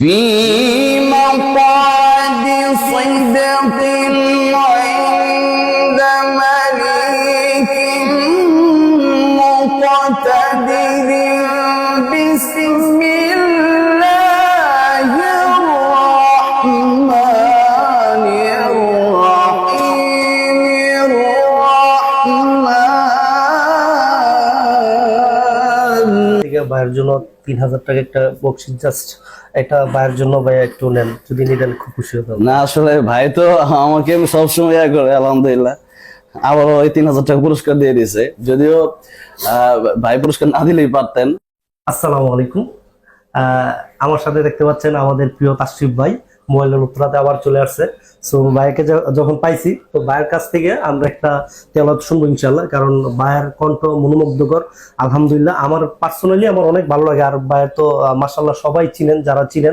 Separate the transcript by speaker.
Speaker 1: في مقعد صدق عند مليك مقتدر بسم الله الرحمن الرحيم
Speaker 2: ভাইয়ের জন্য 3000 টাকা একটা বক্সিস জাস্ট একটা ভাইয়ের জন্য ভাই একটু নেন, যদি নিতেন খুব খুশি হতাম।
Speaker 1: না আসলে ভাই তো আমাকে সবসময় ইয়া করে, আলহামদুলিল্লাহ আবারও ওই 3000 টাকা পুরস্কার দিয়ে দিয়েছে, যদিও ভাই পুরস্কার না দিলেই পারতেন।
Speaker 2: আসসালামু আলাইকুম। আমার সাথে দেখতে পাচ্ছেন আমাদের প্রিয় তাশরিফ ভাই মোবাইলের উত্তরাতে আবার চলে আসছে। সো ভাইকে যখন পাইছি তো ভাইয়ের কাছ থেকে আমরা একটা তেলাওয়াত শুনবো ইনশাআল্লাহ, কারণ ভাইয়ের কণ্ঠ মনোমুগ্ধকর। আলহামদুলিল্লাহ আমার পার্সোনালি আমার অনেক ভালো লাগে, আর ভাইয়ের তো মাশাআল্লাহ সবাই চিনেন, যারা চিনেন